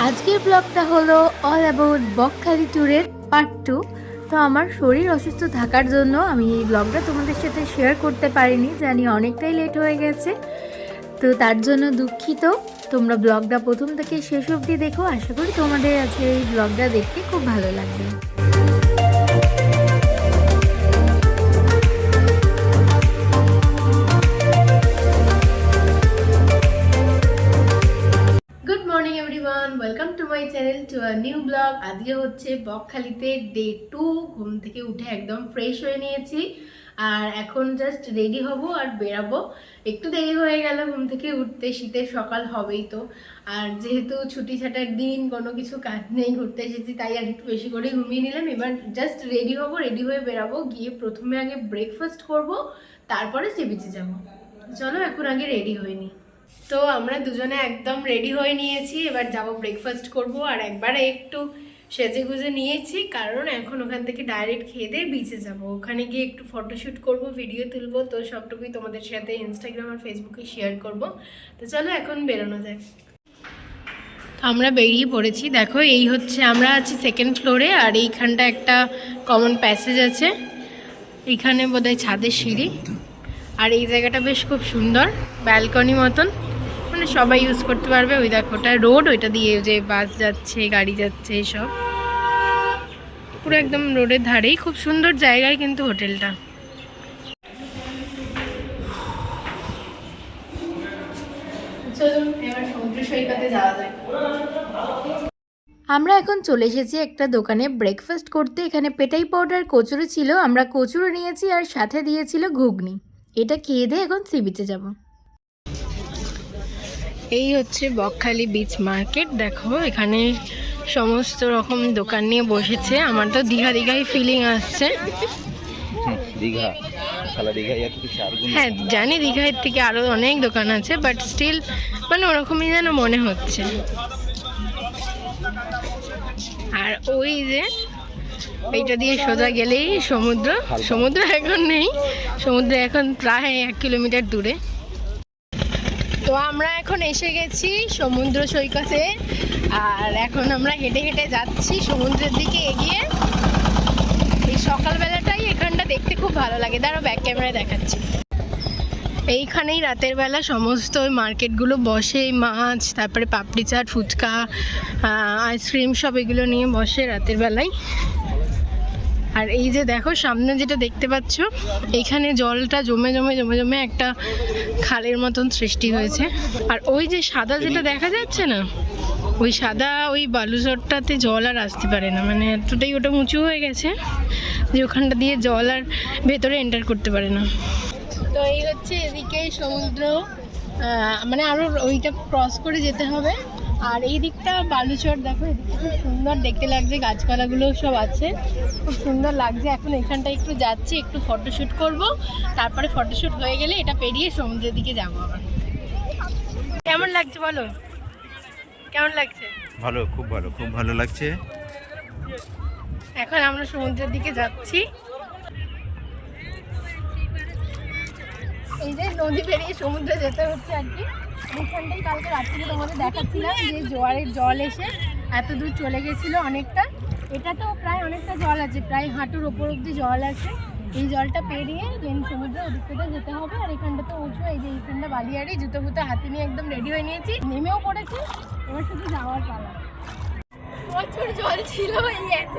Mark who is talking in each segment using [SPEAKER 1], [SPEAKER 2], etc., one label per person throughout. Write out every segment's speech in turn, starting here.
[SPEAKER 1] আজকের ব্লগটা হলো অল অ্যাবাউট বকখালি ট্যুরের পার্ট 2। তো আমার শরীর অসুস্থ থাকার জন্য আমি এই ব্লগটা তোমাদের সাথে শেয়ার করতে পারিনি, জানি অনেকটাই লেট হয়ে গেছে, তো তার জন্য দুঃখিত। তোমরা ব্লগটা প্রথম থেকে শেষ অবধি দেখো, আশা করি তোমাদের আজকে এই ব্লগটা দেখতে খুব ভালো লাগবে। Welcome to my channel, to a new blog. আজকে হচ্ছে বকখালিতে ডে 2। ঘুম থেকে উঠে একদম ফ্রেশ হয়ে নিয়েছি আর এখন জাস্ট রেডি হব আর বেরাবো। একটু দেরি হয়ে গেল ঘুম থেকে উঠতে, শীতের সকাল হবেই তো। আর যেহেতু ছুটি ছাটার দিন, কোনো কিছু কাজ নেই, ঘুরতে এসেছি, তাই আর একটু বেশি করে ঘুমিয়ে নিলাম। এবার জাস্ট রেডি হব, রেডি হয়ে বেরাবো। গিয়ে প্রথমে আগে ব্রেকফাস্ট করব, তারপরে সি বিচে যাবো। চলো এখন আগে রেডি হয়নি। তো আমরা দুজনে একদম রেডি হয়ে নিয়েছি, এবার যাব ব্রেকফাস্ট করব। আর একবারে একটু সেজে গুজে নিয়েছি, কারণ এখন ওখান থেকে ডাইরেক্ট খেয়ে দিয়ে বিচে যাব। ওখানে গিয়ে একটু ফটোশ্যুট করব, ভিডিও তুলবো, তো সবটুকুই তোমাদের সাথে ইনস্টাগ্রাম আর ফেসবুকে শেয়ার করব। তো চলো এখন বেরোনো যায়। তো আমরা বেরিয়ে পড়েছি। দেখো, এই হচ্ছে, আমরা আছি সেকেন্ড ফ্লোরে, আর এইখানটা একটা কমন প্যাসেজ আছে, এইখানে বোধহয় ছাদের সিঁড়ি। আর এই জায়গাটা বেশ খুব সুন্দর, ব্যালকনি মতন, মানে সবাই ইউজ করতে পারবে। ওই দেখো, ওটা রোড, ওইটা দিয়ে যে বাস যাচ্ছে, গাড়ি যাচ্ছে, সব পুরো একদম রোডের ধারেই। খুব সুন্দর জায়গায় কিন্তু হোটেলটা। চলুন এবার সমুদ্র সৈকতে যাওয়া যায়। আমরা এখন চলে এসেছি একটা দোকানে ব্রেকফাস্ট করতে। এখানে পেটাই পাউডার কচুরি ছিল, আমরা কচুরি নিয়েছি আর সাথে দিয়েছিল ঘুগনি। এটা খেয়ে দিয়ে এখন সি বিচে যাব। এই হচ্ছে বকখালি বিচ মার্কেট। দেখো, এখানে সমস্ত রকম দোকান নিয়ে বসেছে। আমার তো দীঘা দীঘাই ফিলিং আসছে। হ্যাঁ জানি, দীঘার থেকে আরো অনেক দোকান আছে, বাট স্টিল মানে ওরকমই যেন মনে হচ্ছে। আর ওই যে এইটা দিয়ে সোজা গেলেই সমুদ্র। সমুদ্র এখন নেই, সমুদ্র এখন প্রায় 1 কিলোমিটার দূরে। তো আমরা এখন এসে গেছি সমুদ্র সৈকতে, আর এখন আমরা হেঁটে হেঁটে যাচ্ছি সমুদ্রের দিকে এগিয়ে। এই সকালবেলাটাই এখানটা দেখতে খুব ভালো লাগে। দাঁড়াও ব্যাক ক্যামেরায় দেখাচ্ছি। এইখানেই রাতের বেলা সমস্ত মার্কেটগুলো বসে, মাছ, তারপরে পাপড়ি চাট, ফুচকা, আইসক্রিম, সব এগুলো নিয়ে বসে রাতের বেলায়। আর এই যে দেখো সামনে যেটা দেখতে পাচ্ছ, এইখানে জলটা জমে জমে জমে জমে একটা খালের মতন সৃষ্টি হয়েছে। আর ওই যে সাদা যেটা দেখা যাচ্ছে না, ওই সাদা ওই বালুচরটাতে জল আর আসতে পারে না, মানে এতটাই ওটা উঁচু হয়ে গেছে যে ওখানটা দিয়ে জল আর ভেতরে এন্টার করতে পারে না। তো এই হচ্ছে এদিকে সমুদ্র, মানে আরও ওইটা ক্রস করে যেতে হবে। আর এই দিকটা বালুচর। দেখো এদিকটা খুব সুন্দর দেখতে লাগছে, গাছপালাগুলো সব আছে, খুব সুন্দর লাগছে। এখন এখানটা একটু যাচ্ছি, একটু ফটোশ্যুট করব, তারপরে ফটোশ্যুট হয়ে গেলে এটা পেরিয়ে সমুদ্রের দিকে যাবো আবার। কেমন লাগছে বলো, কেমন লাগছে?
[SPEAKER 2] ভালো, খুব ভালো, খুব ভালো লাগছে।
[SPEAKER 1] এখন আমরা সমুদ্রের দিকে যাচ্ছি। এই যে নদী পেরিয়ে সমুদ্রে যেতে হচ্ছে আর কি। এইখানটাই কালকে রাত্রে তোমাদের দেখাচ্ছিলাম যে জোয়ারের জল এসে এত দূর চলে গেছিল অনেকটা। এটা তো প্রায় অনেকটা জল আছে, প্রায় হাঁটুর ওপর অব্দি জল আছে। এই জলটা পেরিয়ে মেন সমুদ্রে ওদিকটা যেতে হবে। আর এখানটা তো উঁচু, এই যে এইখানটা বালিয়াড়ি, জুতো ফুতো হাতে নিয়ে একদম রেডি হয়ে নিয়েছি, নেমেও পড়েছি, এবার শুধু যাওয়ার পালা। প্রচুর জল ছিল, এই এত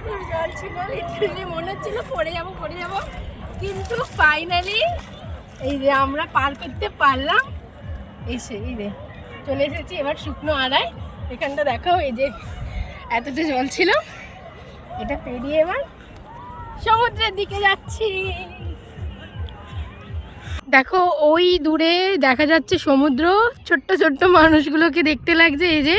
[SPEAKER 1] দূর জল ছিল, লিটারালি মনে হচ্ছিল পড়ে যাবো, কিন্তু ফাইনালি এই যে আমরা পার করতে পারলাম। এসে এই যে চলে এসেছি এবার শুকনো আড়ায়। এখানটা দেখো, এই যে এতটা জল ছিল, এটা পেরিয়ে এবার সমুদ্রের দিকে যাচ্ছি। দেখো ওই দূরে দেখা যাচ্ছে সমুদ্র, ছোট্ট ছোট্ট মানুষগুলোকে দেখতে লাগছে। এই যে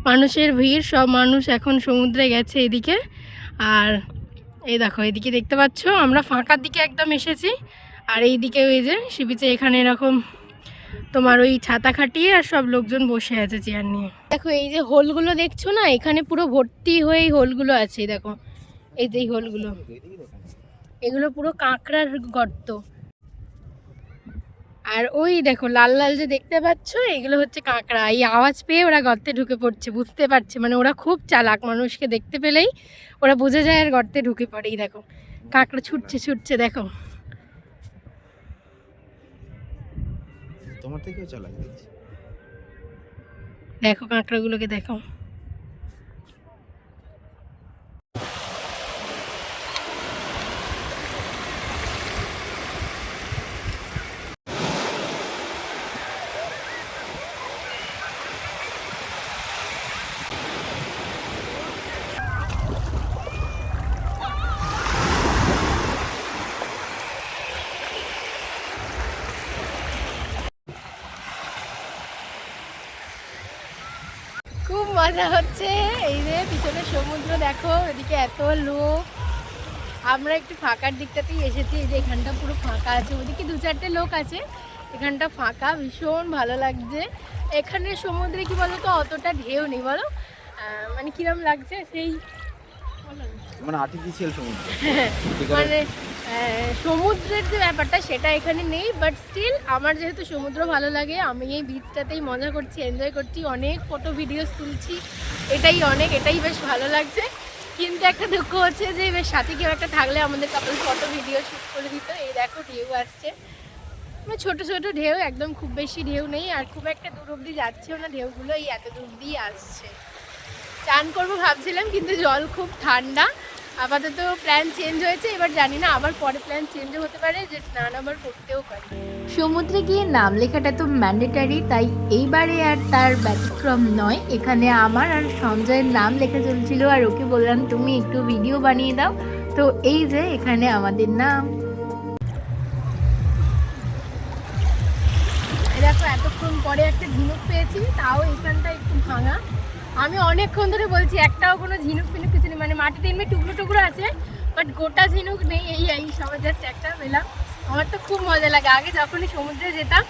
[SPEAKER 1] মানুষের ভিড়, সব মানুষ এখন সমুদ্রে গেছে এদিকে। আর এই দেখো এদিকে দেখতে পাচ্ছ, আমরা ফাঁকার দিকে একদম এসেছি। আর এই দিকে ওই যে সি বিচে এখানে এরকম তোমার ওই ছাতা খাটিয়ে আর সব লোকজন বসে আছে চেয়ার নিয়ে। দেখো এই যে হোলগুলো দেখছো না, এখানে পুরো ভর্তি হয়ে হোলগুলো আছে। দেখো এই যে হোলগুলো, এগুলো পুরো কাঁকড়ার গর্ত। আর ওই দেখো লাল লাল যে দেখতে পাচ্ছ, এগুলো হচ্ছে কাঁকড়া। এই আওয়াজ পেয়ে ওরা গর্তে ঢুকে পড়ছে, বুঝতে পারছে, মানে ওরা খুব চালাক, মানুষকে দেখতে পেলেই ওরা বুঝে যায় আর গর্তে ঢুকে পড়ে। এই দেখো কাঁকড়া ছুটছে ছুটছে, দেখো।
[SPEAKER 2] তোমার থেকেও চালাক দেখছি।
[SPEAKER 1] দেখো কাঁকড়াগুলোকে দেখো। খুব মজা হচ্ছে। এই যে পিছনে সমুদ্র দেখো, এদিকে এত লোক। আমরা একটু ফাঁকার দিকটাতেই এসেছি, এই যে এখানটা পুরো ফাঁকা আছে, ওদিকে 2-4টে লোক আছে, এখানটা ফাঁকা, ভীষণ ভালো লাগছে। এখানে সমুদ্রে কি বলো তো, অতটা ঢেউ নেই বলো, মানে কিরম লাগছে সেই
[SPEAKER 2] মানে আর্টিফিশিয়াল সমুদ্র।
[SPEAKER 1] মানে সমুদ্রের যে ব্যাপারটা সেটা এখানে নেই, বাট স্টিল আমার যেহেতু সমুদ্র ভালো লাগে, আমি এই বিচটাতেই মজা করছি, এনজয় করছি, অনেক ফটো ভিডিওস তুলছি, এটাই বেশ ভালো লাগছে। কিন্তু একটা দুঃখ হচ্ছে যে বেশ সাথে কেউ একটা থাকলে আমাদের কাপল ফটো ভিডিও শ্যুট করে দিত। এই দেখো ঢেউ আসছে, মানে ছোট ছোট ঢেউ, একদম খুব বেশি ঢেউ নেই, আর খুব একটা দূর অব্দি যাচ্ছেও না ঢেউগুলো, এই এত দূর দিয়ে আসছে। চান করবো ভাবছিলাম, কিন্তু জল খুব ঠান্ডা। আপাতত প্ল্যান চেঞ্জ হয়েছে, এবার জানি না আবার পরে প্ল্যান চেঞ্জও হতে পারে, যে স্নান আবার করতেও পারি।
[SPEAKER 3] সমুদ্রে গিয়ে নাম লেখাটা তো ম্যান্ডেটারি, তাই এইবারে আর তার ব্যতিক্রম নয়। এখানে আমার আর সঞ্জয়ের নাম লেখা চলছিল, আর ওকে বললাম তুমি একটু ভিডিও বানিয়ে দাও। তো এই যে এখানে আমাদের নাম।
[SPEAKER 1] দেখো এতক্ষণ পরে একটা ঝিনুক পেয়েছি, তাও এখানটা একটু ভাঙা। আমি অনেকক্ষণ ধরে বলছি একটাও কোনো ঝিনুক ফিনুক কিছু নেই, মানে মাটিতে এমনি টুকরো টুকরো আছে, বাট গোটা ঝিনুক নেই। এই সবাই জাস্ট একটা পেলাম। আমার তো খুব মজা লাগে, আগে যখনই সমুদ্রে যেতাম,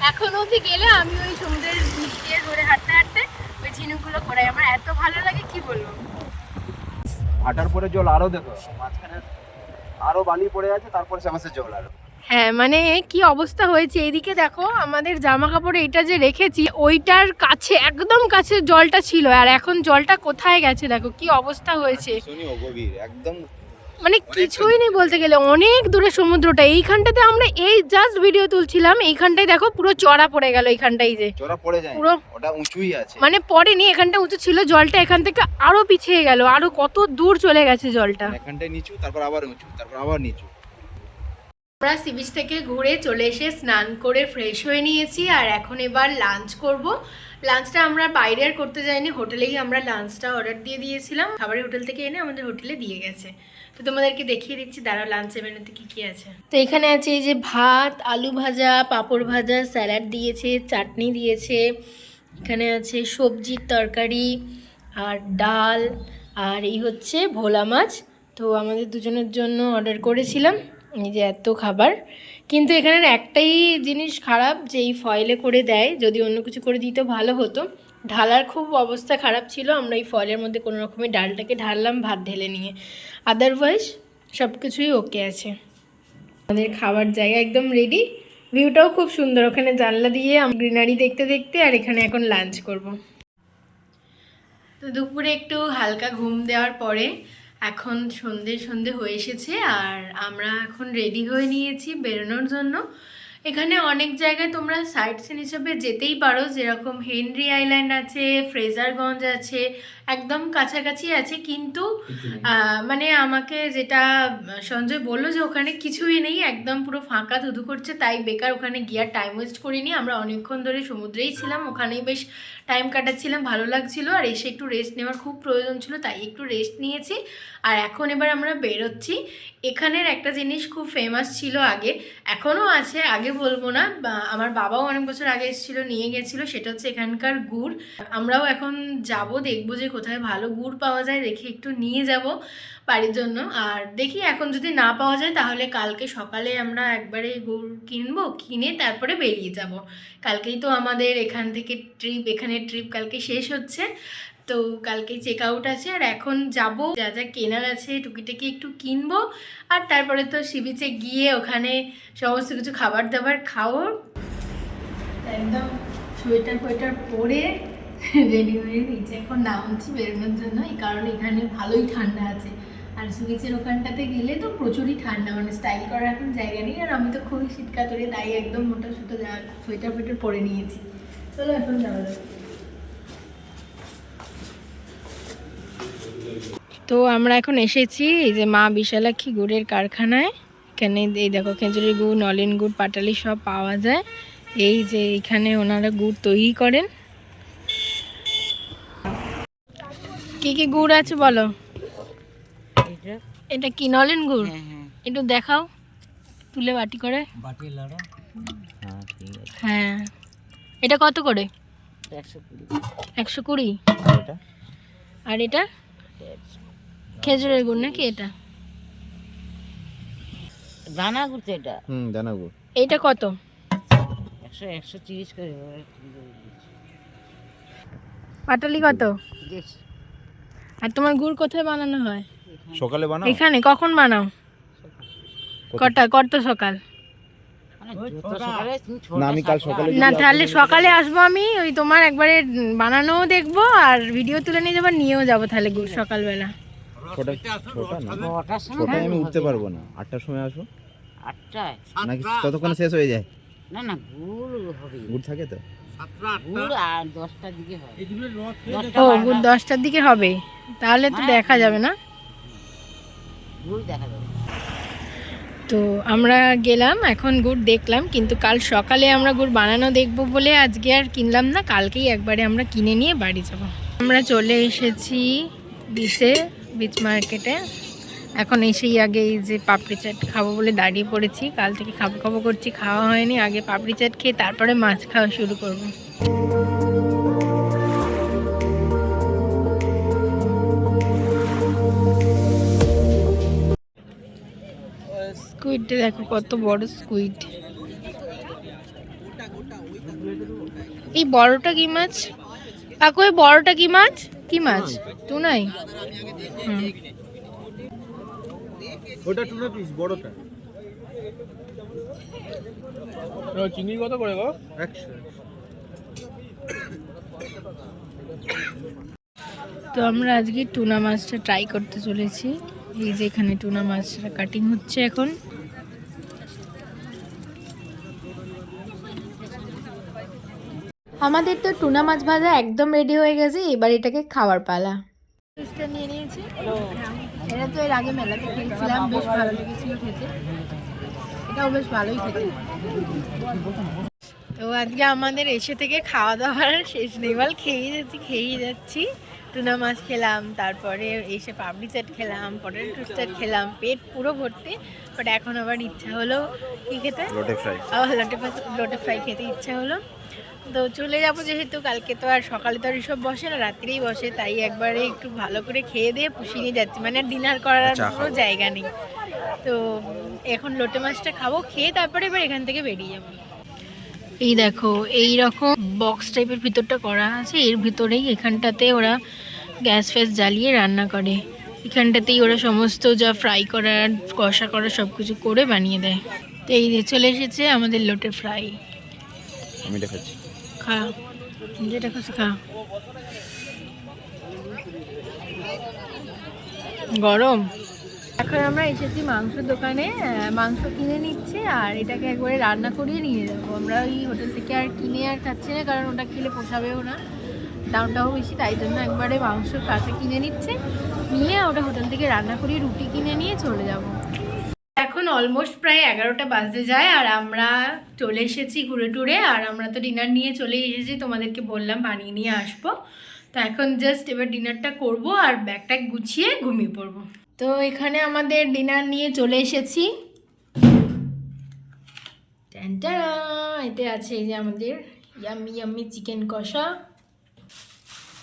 [SPEAKER 1] এখন অবধি গেলে আমি ওই সমুদ্রের দিক দিয়ে ধরে হাঁটতে হাঁটতে ওই ঝিনুকগুলো করাই, আমার এত ভালো লাগে কি বলবো।
[SPEAKER 2] হাঁটার পরে জল আরো দেখো, মাঝখানে আরো বালি পড়ে আছে, তারপরে সে জল আরো।
[SPEAKER 1] হ্যাঁ মানে কি অবস্থা হয়েছে, এইদিকে দেখো আমাদের জামা কাপড় এইটা যে রেখেছি ওইটার কাছে, একদম কাছে জলটা ছিল, আর এখন জলটা কোথায় গেছে দেখো কি অবস্থা হয়েছে।
[SPEAKER 2] গভীর একদম,
[SPEAKER 1] মানে কিছুই নেই বলতে গেলে, অনেক দূরে সমুদ্রটা। এইখানটাতে আমরা এই জাস্ট ভিডিও তুলছিলাম, এইখানটায় দেখো পুরো চড়া পড়ে গেল, এইখানটাই যে
[SPEAKER 2] চড়া পড়ে যায়,
[SPEAKER 1] পুরো
[SPEAKER 2] ওটা উঁচুই আছে,
[SPEAKER 1] মানে পড়েনি, এখানটা উঁচু ছিল, জলটা এখান থেকে আরো পিছিয়ে গেল, আরো কত দূর চলে গেছে জলটা।
[SPEAKER 2] এখানটায় নিচু, তারপর আবার উঁচু, তারপর আবার নিচু।
[SPEAKER 1] আমরা সি বিচ থেকে ঘুরে চলে এসে স্নান করে ফ্রেশ হয়ে নিয়েছি, আর এখন এবার লাঞ্চ করব। লাঞ্চটা আমরা বাইরে আর করতে যাইনি, হোটেলেই আমরা লাঞ্চটা অর্ডার দিয়ে দিয়েছিলাম, খাবারের হোটেল থেকে এনে আমাদের হোটেলে দিয়ে গেছে। তো তোমাদেরকে দেখিয়ে দিচ্ছি, দাঁড়াও লাঞ্চের মেনুতে কী কী আছে। তো এখানে আছে এই যে ভাত, আলু ভাজা, পাঁপড় ভাজা, স্যালাড দিয়েছে, চাটনি দিয়েছে, এখানে আছে সবজির তরকারি আর ডাল, আর এই হচ্ছে ভোলা মাছ। তো আমাদের দুজনের জন্য অর্ডার করেছিলাম এই যে এত খাবার। কিন্তু এখানের একটাই জিনিস খারাপ, যে এই ফয়েলে করে দেয়, যদি অন্য কিছু করে দিত ভালো হতো। ঢালার খুব অবস্থা খারাপ ছিল, আমরা এই ফয়েলের মধ্যে কোনো রকমের ডালটাকে ঢাললাম ভাত ঢেলে নিয়ে, আদারওয়াইজ সব কিছুই ওকে আছে। আমাদের খাবার জায়গা একদম রেডি, ভিউটাও খুব সুন্দর, ওখানে জানলা দিয়ে গ্রিনারি দেখতে দেখতে, আর এখানে এখন লাঞ্চ করব। তো দুপুরে একটু হালকা ঘুম দেওয়ার পরে এখন সন্ধে হয়ে এসেছে, আর আমরা এখন রেডি হয়ে নিয়েছি বেরোনোর জন্য। এখানে অনেক জায়গায় তোমরা সাইট সিন হিসেবে যেতেই পারো, যেরকম হেনরি আইল্যান্ড আছে, ফ্রেজারগঞ্জ আছে, একদম কাছাকাছি আছে। কিন্তু মানে আমাকে যেটা সঞ্জয় বললো যে ওখানে কিছুই নেই, একদম পুরো ফাঁকা ধুধু করছে, তাই বেকার ওখানে গিয়ে টাইম ওয়েস্ট করিনি। আমরা অনেকক্ষণ ধরে সমুদ্রেই ছিলাম, ওখানেই বেশ টাইম কাটাচ্ছিলাম, ভালো লাগছিল, আর এসে একটু রেস্ট নেওয়ার খুব প্রয়োজন ছিল, তাই একটু রেস্ট নিয়েছি। আর এখন এবার আমরা বেরোচ্ছি। এখানের একটা জিনিস খুব ফেমাস ছিল আগে, এখনও আছে, আগে বলবো না, আমার বাবাও অনেক বছর আগে এসেছিলো, নিয়ে গেছিলো, সেটা হচ্ছে এখানকার গুড়। আমরাও এখন যাব, দেখবো যে কোথায় ভালো গুড় পাওয়া যায়, দেখে একটু নিয়ে যাব বাড়ির জন্য। আর দেখি এখন যদি না পাওয়া যায় তাহলে কালকে সকালে আমরা একবারে গুড় কিনবো, কিনে তারপরে বেরিয়ে যাব। কালকেই তো আমাদের এখান থেকে ট্রিপ, এখানে ট্রিপ কালকে শেষ হচ্ছে, তো কালকে চেক আউট আছে আর এখন যাব, যা যা কেনার আছে টুকিটাকি একটু কিনবো, আর তারপরে তো সি বিচে গিয়ে ওখানে সমস্ত কিছু খাবার দাবার খাবো। একদম সোয়েটার ফোয়েটার পরে রেডি হয়ে নিচে এখন নামছি বেরোনোর জন্য, এই কারণে এখানে ভালোই ঠান্ডা আছে। আর সি বিচের ওখানটাতে গেলে তো প্রচুরই ঠান্ডা, মানে স্টাইল করার এখন জায়গা নেই। আর আমি তো খুবই শীত কাতরে, তাই একদম মোটা সোটা সোয়েটার ফোয়েটার পরে নিয়েছি। চলো এখন যাওয়া যাবে। তো আমরা এখন এসেছি এই যে মা বিশালাক্ষী গুড়ের কারখানায়। এখানে এই দেখো খেজুরের গুড়, নলেন গুড়, পাটালি সব পাওয়া যায়। এই যে এখানে ওনারা গুড় তৈরি করেন। কি কি গুড় আছে বলো? এটা কি নলেন গুড়? একটু দেখাও তুলে বাটি করে। হ্যাঁ, এটা কত করে? 120। আর এটা খেজুরের গুড় নাকি? এটা
[SPEAKER 4] দানা গুড় তো এটা।
[SPEAKER 2] দানা গুড়।
[SPEAKER 1] এইটা কত?
[SPEAKER 4] 130 করে।
[SPEAKER 1] পাটালি কত? আর তোমার গুড় কোথায় বানানো হয়?
[SPEAKER 2] সকালে বানাও?
[SPEAKER 1] এখানে। কখন বানাও? কত সকাল?
[SPEAKER 2] না আমি কাল সকালে
[SPEAKER 1] না তাহলে সকালে আসবো আমি, ওই তোমার একবারে বানানোও দেখবো আর ভিডিও তুলে নিয়ে যাবো, নিয়েও যাবো তাহলে গুড় সকালবেলা।
[SPEAKER 2] ছটায় আমি উঠতে পারবো না, 8টার সময় আসবো।
[SPEAKER 4] 8টায়
[SPEAKER 2] নাকি ততক্ষণে শেষ হয়ে যায়?
[SPEAKER 4] না না, গুড় হবে।
[SPEAKER 2] গুড় থাকে তো?
[SPEAKER 4] গুড় আর 10টার দিকে হয়।
[SPEAKER 1] ও গুড় 10টার দিকে হবে, তাহলে তো দেখা যাবে না।
[SPEAKER 4] গুড় দেখা যাবে।
[SPEAKER 1] তো আমরা গেলাম, এখন গুড় দেখলাম, কিন্তু কাল সকালে আমরা গুড় বানানো দেখবো বলে আজকে আর কিনলাম না, কালকেই একবারে আমরা কিনে নিয়ে বাড়ি যাব। আমরা চলে এসেছি বিচে, বিচ মার্কেটে। এখন এসেই আগে এই যে পাপড়ি চাট খাবো বলে দাঁড়িয়ে পড়েছি। কাল থেকে খাবো করছি, খাওয়া হয়নি। আগে পাপড়ি চাট খেয়ে তারপরে মাছ খাওয়া শুরু করব। স্কুইডটা দেখো কত বড় স্কুইড। এই বড়টা কি মাছ কাকু? এই বড়টা কি মাছ? কি মাছ? টুনাই?
[SPEAKER 2] ওটা টুনা পিস বড়টা। চিংড়ি কত করে গো? 100।
[SPEAKER 1] তো আমরা আজকে টুনা মাছটা ট্রাই করতে চলেছি। এই যে এখানে টুনা মাছটা কাটিং হচ্ছে এখন। আমাদের তো টুনা মাছ ভাজা একদম রেডি হয়ে গেছে, এবার এটাকে খাওয়ার পালা। নিয়ে নিয়েছি। এটা তো এর আগে মেলাতে খেয়েছিলাম, বেশ ভালো লেগেছিল খেতে। এটাও বেশ ভালোই খেতে। তো আজকে আমাদের এসে থেকে খাওয়া দাওয়ার শেষ নেই, বল খেয়েই যাচ্ছি। টুনা মাছ খেলাম, তারপরে এসে পাপড়ি চাট খেলাম, পটেটো টোস্টার খেলাম, পেট পুরো ভর্তি। বাট এখন আবার ইচ্ছা হলো কি খেতে? লোটে ফ্রাই খেতে ইচ্ছা হলো। তো চলে যাবো, যেহেতু কালকে তো আর সকালে তো আর এসব বসে না, রাত্রেই বসে, তাই একবারে একটু ভালো করে খেয়ে দিয়ে পুষিয়ে নিয়ে যাচ্ছি, মানে আর ডিনার করার কোনো জায়গা নেই। তো এখন লোটে মাছটা খাবো, খেয়ে তারপরে এবার এখান থেকে বেরিয়ে যাবো। এই দেখো এই রকম বক্স টাইপের ভিতরটা করা আছে, এর ভিতরেই এখানটাতে ওরা গ্যাস ফ্যাস জ্বালিয়ে রান্না করে। এখানটাতেই ওরা সমস্ত যা ফ্রাই করার, কষা করা সব কিছু করে বানিয়ে দেয়। তো এই যে চলে এসেছে আমাদের লোটে ফ্রাই।
[SPEAKER 2] আমি দেখাচ্ছি,
[SPEAKER 1] খা, যেটা খুশি খা। গরম। এখন আমরা এসেছি মাংসের দোকানে, মাংস কিনে নিচ্ছে আর এটাকে একবারে রান্না করিয়ে নিয়ে যাবো। আমরা ওই হোটেল থেকে আর কিনে আর খাচ্ছি না, কারণ ওটা খেলে পোষাবেও না, দামটাও বেশি, তাই জন্য একবারে মাংস কাছে কিনে নিচ্ছে, নিয়ে ওটা হোটেল থেকে রান্না করিয়ে রুটি কিনে নিয়ে চলে যাব। এখন অলমোস্ট প্রায় 11টা বাজতে যায় আর আমরা চলে এসেছি ঘুরে টুরে। আর আমরা তো ডিনার নিয়ে চলে এসেছি, তোমাদেরকে বললাম বানিয়ে নিয়ে আসবো। তো এখন জাস্ট এবার ডিনারটা করব আর ব্যাগটা গুছিয়ে ঘুমিয়ে পড়বো। তো এখানে আমাদের ডিনার নিয়ে চলে এসেছি। এতে আছে এই যে আমাদের ইয়াম্মি ইয়াম্মি চিকেন কষা,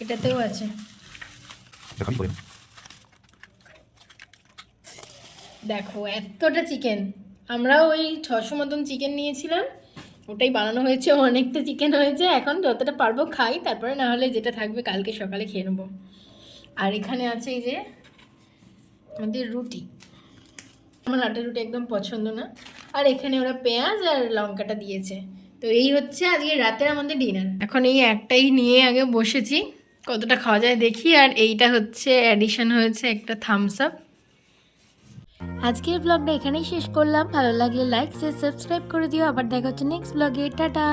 [SPEAKER 1] এটাতেও আছে। দেখো এতটা চিকেন, আমরা ওই 600 মতন চিকেন নিয়েছিলাম, ওটাই বানানো হয়েছে, অনেকটা চিকেন হয়েছে, এখন যতটা পারবো খাই, তারপরে না হলে যেটা থাকবে কালকে সকালে খেয়ে নেবো। আর এখানে আছে এই যে আমাদের রুটি, আমার আটা রুটি একদম পছন্দ না, আর এখানে ওরা পেঁয়াজ আর লঙ্কাটা দিয়েছে। তো এই হচ্ছে আজকে রাতের আমাদের ডিনার। এখন এই একটাই নিয়ে আগে বসেছি, কতটা খাওয়া যায় দেখি। আর এইটা হচ্ছে অ্যাডিশন হয়েছে একটা থামস আপ।
[SPEAKER 3] আজকের ব্লগটা এখানেই শেষ করলাম। ভালো লাগলে লাইক শেয়ার সাবস্ক্রাইব করে দিও। আবার দেখা হচ্ছে নেক্সট ব্লগে। টাটা।